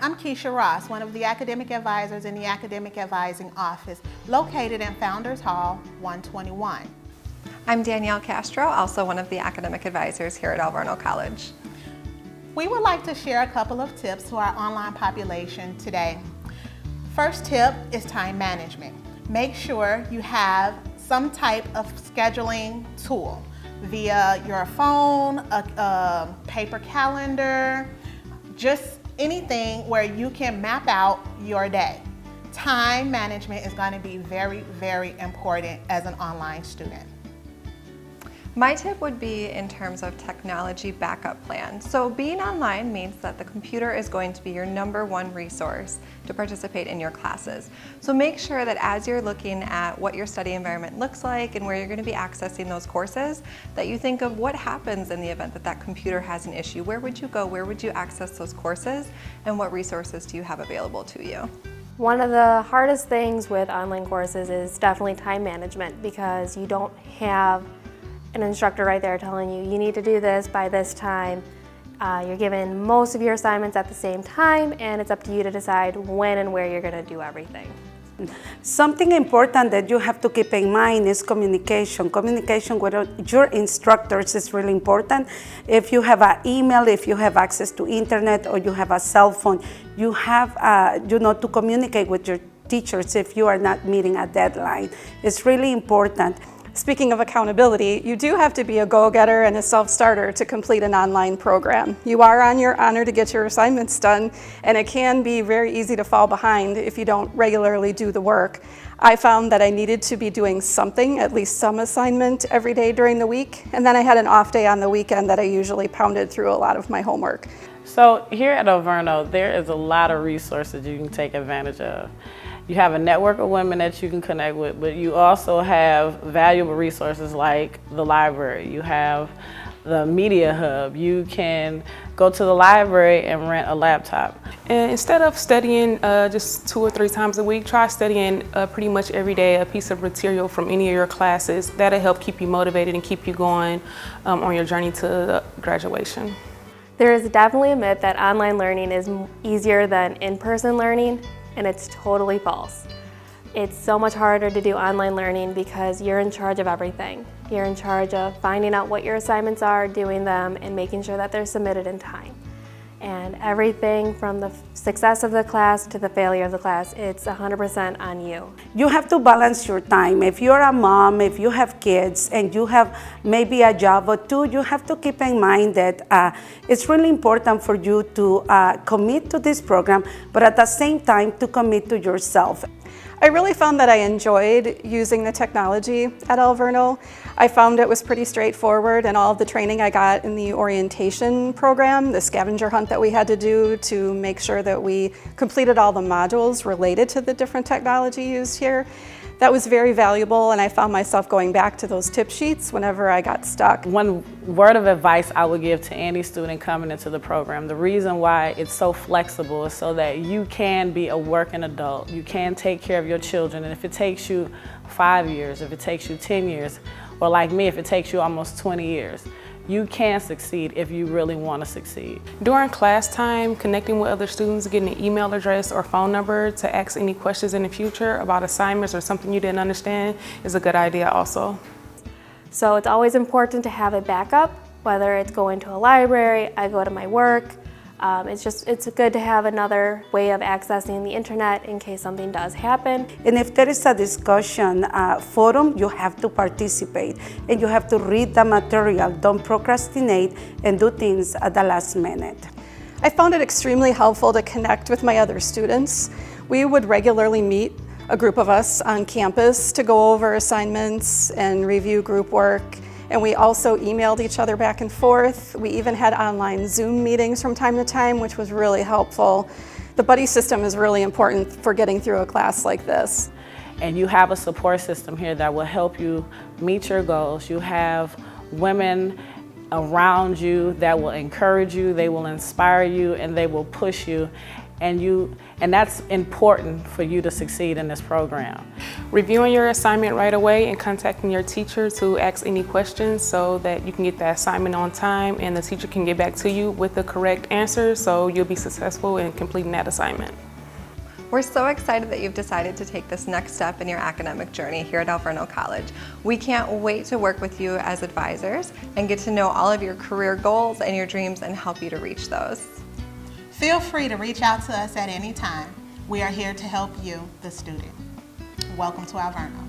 I'm Keisha Ross, one of the academic advisors in the Academic Advising Office, located in Founders Hall 121. I'm Danielle Castro, also one of the academic advisors here at Alverno College. We would like to share a couple of tips to our online population today. First tip is time management. Make sure you have some type of scheduling tool via your phone, a paper calendar, just anything where you can map out your day. Time management is going to be very, very important as an online student. My tip would be in terms of technology backup plan. So being online means that the computer is going to be your #1 resource to participate in your classes. So make sure that as you're looking at what your study environment looks like and where you're going to be accessing those courses, that you think of what happens in the event that that computer has an issue. Where would you go? Where would you access those courses? And what resources do you have available to you? One of the hardest things with online courses is definitely time management, because you don't have an instructor right there telling you, you need to do this by this time. You're given most of your assignments at the same time, and it's up to you to decide when and where you're going to do everything. Something important that you have to keep in mind is communication. Communication with your instructors is really important. If you have an email, if you have access to internet, or you have a cell phone, you have to communicate with your teachers if you are not meeting a deadline. It's really important. Speaking of accountability, you do have to be a go-getter and a self-starter to complete an online program. You are on your honor to get your assignments done, and it can be very easy to fall behind if you don't regularly do the work. I found that I needed to be doing something, at least some assignment every day during the week, and then I had an off day on the weekend that I usually pounded through a lot of my homework. So here at Alverno, there is a lot of resources you can take advantage of. You have a network of women that you can connect with, but you also have valuable resources like the library. You have the media hub. You can go to the library and rent a laptop. And instead of studying just 2 or 3 times a week, try studying pretty much every day a piece of material from any of your classes. That'll help keep you motivated and keep you going on your journey to graduation. There is definitely a myth that online learning is easier than in-person learning, and it's totally false. It's so much harder to do online learning because you're in charge of everything. You're in charge of finding out what your assignments are, doing them, and making sure that they're submitted in time. And everything from the success of the class to the failure of the class, it's 100% on you. You have to balance your time. If you're a mom, if you have kids, and you have maybe a job or two, you have to keep in mind that it's really important for you to commit to this program, but at the same time to commit to yourself. I really found that I enjoyed using the technology at Alverno. I found it was pretty straightforward, and all of the training I got in the orientation program, the scavenger hunt that we had to do to make sure that we completed all the modules related to the different technology used here, that was very valuable, and I found myself going back to those tip sheets whenever I got stuck. One word of advice I would give to any student coming into the program, the reason why it's so flexible is so that you can be a working adult. You can take care of your children, and if it takes you 5 years, if it takes you 10 years, or like me, if it takes you almost 20 years, you can succeed if you really want to succeed. During class time, connecting with other students, getting an email address or phone number to ask any questions in the future about assignments or something you didn't understand is a good idea also. So it's always important to have a backup, whether it's going to a library, I go to my work. It's good to have another way of accessing the internet in case something does happen. And if there is a discussion forum, you have to participate and you have to read the material. Don't procrastinate and do things at the last minute. I found it extremely helpful to connect with my other students. We would regularly meet, a group of us on campus, to go over assignments and review group work. And we also emailed each other back and forth. We even had online Zoom meetings from time to time, which was really helpful. The buddy system is really important for getting through a class like this. And you have a support system here that will help you meet your goals. You have women around you that will encourage you, they will inspire you, and they will push you. and that's important for you to succeed in this program. Reviewing your assignment right away and contacting your teacher to ask any questions so that you can get the assignment on time and the teacher can get back to you with the correct answer so you'll be successful in completing that assignment. We're so excited that you've decided to take this next step in your academic journey here at Alverno College. We can't wait to work with you as advisors and get to know all of your career goals and your dreams and help you to reach those. Feel free to reach out to us at any time. We are here to help you, the student. Welcome to Alverno.